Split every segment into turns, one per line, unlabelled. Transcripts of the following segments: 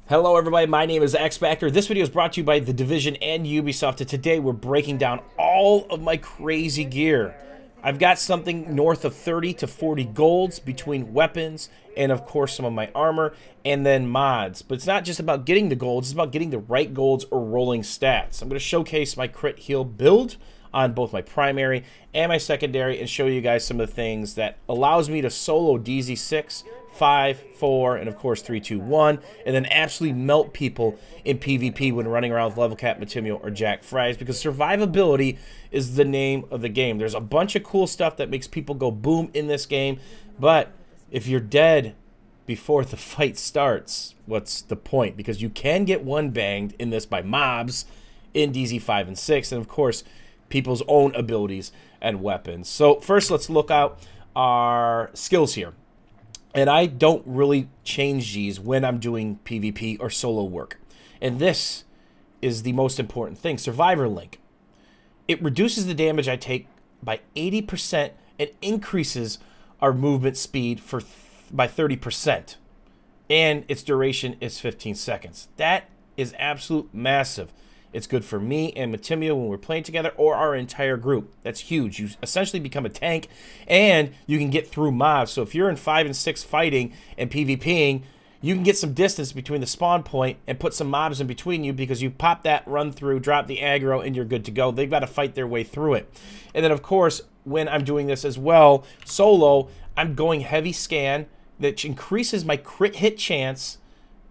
Hello everybody, my name is X Factor. This video is brought to you by The Division and Ubisoft, and today we're breaking down all of my crazy gear. I've got something north of 30 to 40 golds between weapons and of course some of my armor and then mods. But it's not just about getting the golds, it's about getting the right golds or rolling stats. I'm going to showcase my crit heal build on both my primary and my secondary and show you guys some of the things that allows me to solo DZ6, 5, 4, and of course 3, 2, 1, and then absolutely melt people in PvP when running around with level cap, Matimio, or Jack Fries, because survivability is the name of the game. There's a bunch of cool stuff that makes people go boom in this game, but if you're dead before the fight starts, what's the point? Because you can get one banged in this by mobs in DZ5 and 6, and of course people's own abilities and weapons. So first let's look out our skills here. And I don't really change these when I'm doing PvP or solo work. And this is the most important thing. Survivor Link. It reduces the damage I take by 80% and increases our movement speed by 30%. And its duration is 15 seconds. That is absolute massive. It's good for me and Matimio when we're playing together, or our entire group. That's huge. You essentially become a tank, and you can get through mobs. So if you're in 5 and 6 fighting and PvPing, you can get some distance between the spawn point and put some mobs in between you, because you pop that run through, drop the aggro, and you're good to go. They've got to fight their way through it. And then, of course, when I'm doing this as well, solo, I'm going heavy scan, that increases my crit hit chance,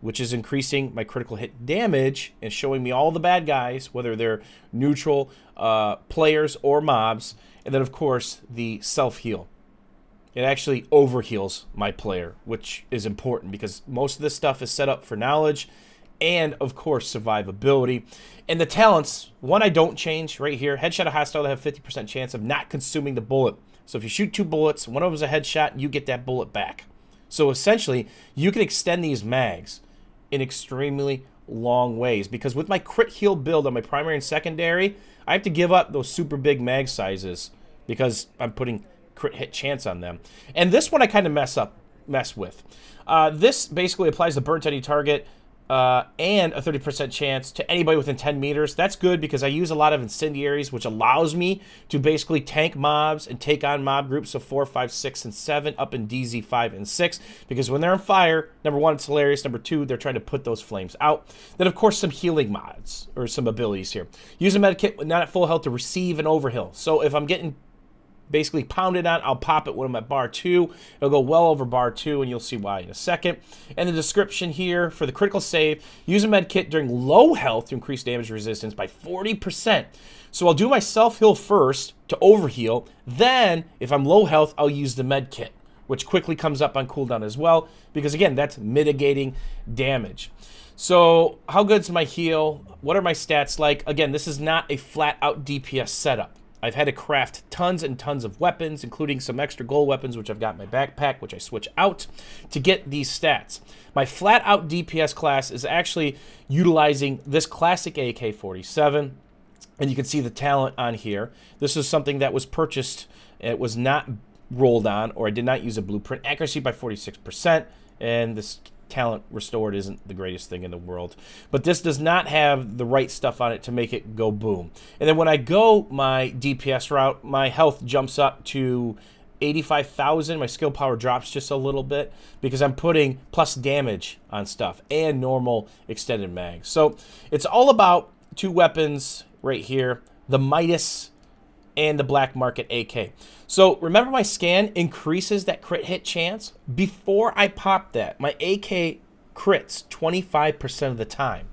which is increasing my critical hit damage and showing me all the bad guys, whether they're neutral players or mobs. And then, of course, the self-heal. It actually overheals my player, which is important because most of this stuff is set up for knowledge and, of course, survivability. And the talents, one I don't change right here. Headshot a hostile, they have 50% chance of not consuming the bullet. So if you shoot 2 bullets, one of them is a headshot, you get that bullet back. So essentially, you can extend these mags in extremely long ways, because with my crit heal build on my primary and secondary, I have to give up those super big mag sizes because I'm putting crit hit chance on them. And this one I kind of mess with. This basically applies to burnt any target and a 30% chance to anybody within 10 meters. That's good because I use a lot of incendiaries, which allows me to basically tank mobs and take on mob groups of 4, 5, 6, and 7 up in DZ5 and 6, because when they're on fire, number one, it's hilarious. Number two, they're trying to put those flames out. Then, of course, some healing mods or some abilities here. Use a medkit not at full health to receive an overheal. So if I'm getting basically pounded on, I'll pop it when I'm at bar 2. It'll go well over bar 2, and you'll see why in a second. And the description here for the critical save: use a med kit during low health to increase damage resistance by 40%. So I'll do my self-heal first to overheal. Then, if I'm low health, I'll use the med kit, which quickly comes up on cooldown as well, because again, that's mitigating damage. So how good's my heal? What are my stats like? Again, this is not a flat-out DPS setup. I've had to craft tons and tons of weapons, including some extra gold weapons, which I've got in my backpack, which I switch out to get these stats. My flat-out DPS class is actually utilizing this classic AK-47, and you can see the talent on here. This is something that was purchased. It was not rolled on, or I did not use a blueprint. Accuracy by 46%, and this talent restored isn't the greatest thing in the world, but this does not have the right stuff on it to make it go boom. And then when I go my DPS route, my health jumps up to 85,000. My skill power drops just a little bit because I'm putting plus damage on stuff and normal extended mags. So it's all about 2 weapons right here, the Midas and the Black Market AK. So remember, my scan increases that crit hit chance. Before I pop that, my AK crits 25% of the time.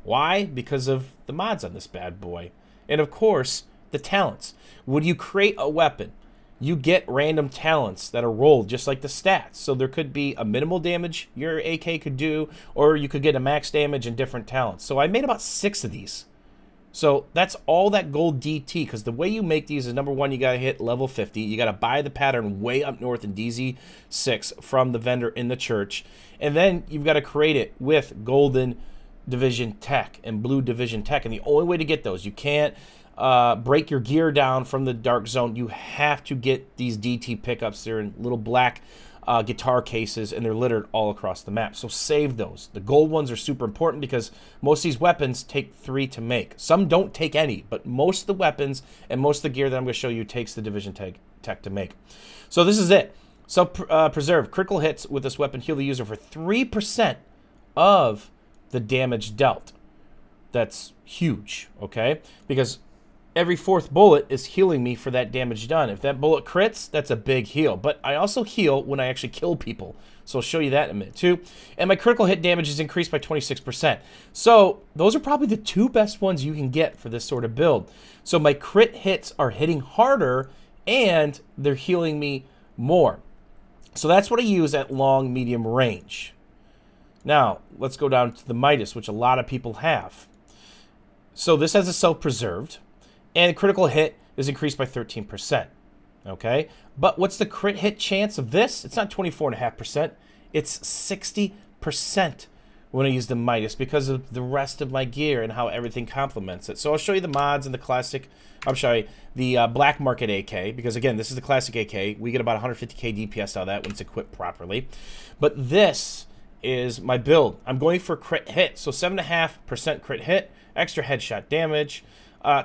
Why? Because of the mods on this bad boy. And of course, the talents. When you create a weapon, you get random talents that are rolled just like the stats. So there could be a minimal damage your AK could do, or you could get a max damage and different talents. So I made about 6 of these. So that's all that gold DT, because the way you make these is, number one, you got to hit level 50. You got to buy the pattern way up north in DZ6 from the vendor in the church. And then you've got to create it with golden division tech and blue division tech. And the only way to get those, you can't break your gear down from the dark zone. You have to get these DT pickups. They're in little black guitar cases, and they're littered all across the map. So save those. The gold ones are super important because most of these weapons take 3 to make. Some don't take any, but most of the weapons and most of the gear that I'm going to show you takes the Division Tech to make. So this is it. Self-preserve. Critical hits with this weapon heal the user for 3% of the damage dealt. That's huge, okay? Because every 4th bullet is healing me for that damage done. If that bullet crits, that's a big heal. But I also heal when I actually kill people. So I'll show you that in a minute too. And my critical hit damage is increased by 26%. So those are probably the 2 best ones you can get for this sort of build. So my crit hits are hitting harder and they're healing me more. So that's what I use at long, medium range. Now, let's go down to the Midas, which a lot of people have. So this has a self-preserved. And critical hit is increased by 13%. Okay? But what's the crit hit chance of this? It's not 24.5%. It's 60% when I use the Midas because of the rest of my gear and how everything complements it. So I'll show you the mods and the classic. I'm sorry, the black market AK, because again, this is the classic AK. We get about 150k DPS out of that when it's equipped properly. But this is my build. I'm going for crit hit. So 7.5% crit hit, extra headshot damage,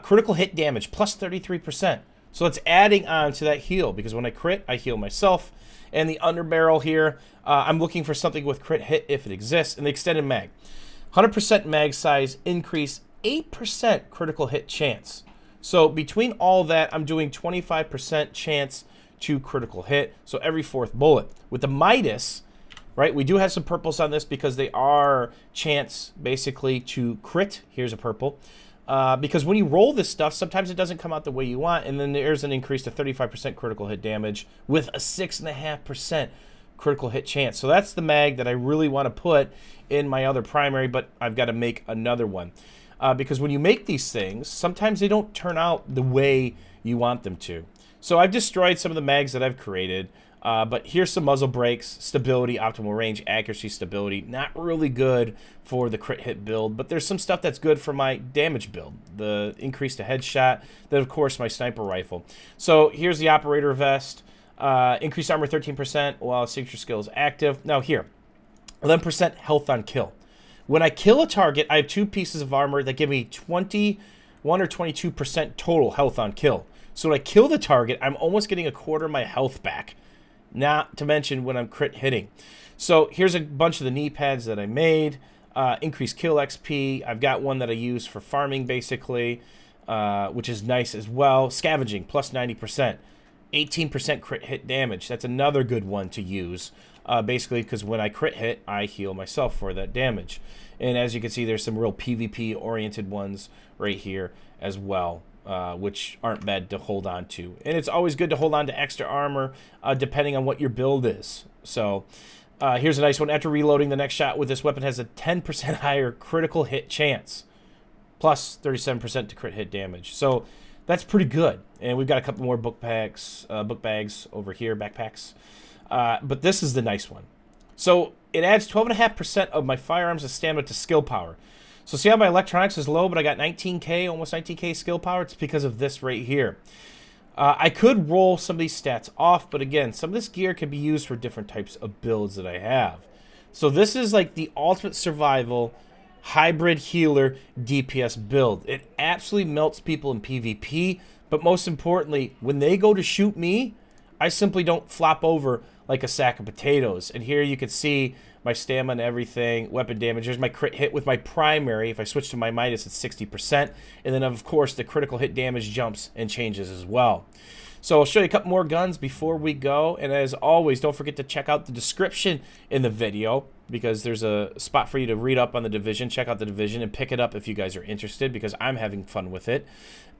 critical hit damage plus 33%. So it's adding on to that heal because when I crit, I heal myself. And the underbarrel here, I'm looking for something with crit hit if it exists. And the extended mag, 100% mag size increase, 8% critical hit chance. So between all that, I'm doing 25% chance to critical hit. So every 4th bullet. With the Midas, right, we do have some purples on this because they are chance basically to crit. Here's a purple. Because when you roll this stuff, sometimes it doesn't come out the way you want, and then there's an increase to 35% critical hit damage with a 6.5% critical hit chance. So that's the mag that I really want to put in my other primary, but I've got to make another one. Because when you make these things, sometimes they don't turn out the way you want them to. So I've destroyed some of the mags that I've created. But here's some muzzle brakes, stability, optimal range, accuracy, stability. Not really good for the crit hit build, but there's some stuff that's good for my damage build. The increase to headshot, then of course my sniper rifle. So here's the operator vest, increased armor 13% while signature skill is active. Now here, 11% health on kill. When I kill a target, I have 2 pieces of armor that give me 21 or 22% total health on kill. So when I kill the target, I'm almost getting a quarter of my health back. Not to mention when I'm crit hitting. So here's a bunch of the knee pads that I made. Increased kill XP. I've got one that I use for farming basically, which is nice as well. Scavenging, plus 90%. 18% crit hit damage. That's another good one to use. Basically because when I crit hit, I heal myself for that damage. And as you can see, there's some real PvP oriented ones right here as well. Which aren't bad to hold on to. And it's always good to hold on to extra armor depending on what your build is. So here's a nice one. After reloading, the next shot with this weapon has a 10% higher critical hit chance. Plus 37% to crit hit damage. So that's pretty good. And we've got a couple more book bags over here, backpacks. But this is the nice one. So it adds 12.5% of my firearms and stamina to skill power. So see how my electronics is low, but I got 19k, almost 19k skill power? It's because of this right here. I could roll some of these stats off, but again, some of this gear can be used for different types of builds that I have. So this is like the ultimate survival, hybrid healer DPS build. It absolutely melts people in PvP, but most importantly, when they go to shoot me, I simply don't flop over like a sack of potatoes. And here you can see my stamina and everything, weapon damage. There's my crit hit with my primary. If I switch to my Midas, it's 60%. And then, of course, the critical hit damage jumps and changes as well. So I'll show you a couple more guns before we go. And as always, don't forget to check out the description in the video because there's a spot for you to read up on the Division. Check out the Division and pick it up if you guys are interested because I'm having fun with it.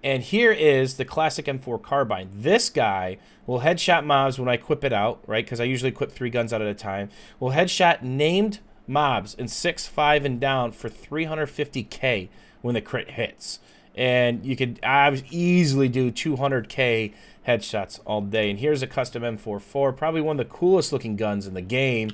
And here is the classic M4 carbine. This guy will headshot mobs when I equip it out, right? Because I usually equip 3 guns out at a time. Will headshot named mobs in 6, 5, and down for 350k when the crit hits. And you could easily do 200k headshots all day. And here's a custom M44, probably one of the coolest looking guns in the game.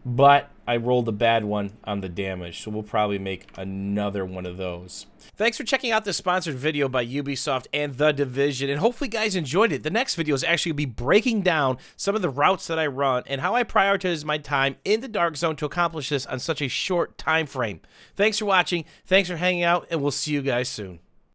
but I rolled a bad one on the damage, so we'll probably make another one of those. Thanks for checking out this sponsored video by Ubisoft and The Division, and hopefully you guys enjoyed it. The next video is actually going to be breaking down some of the routes that I run and how I prioritize my time in the Dark Zone to accomplish this on such a short time frame. Thanks for watching, thanks for hanging out, and we'll see you guys soon.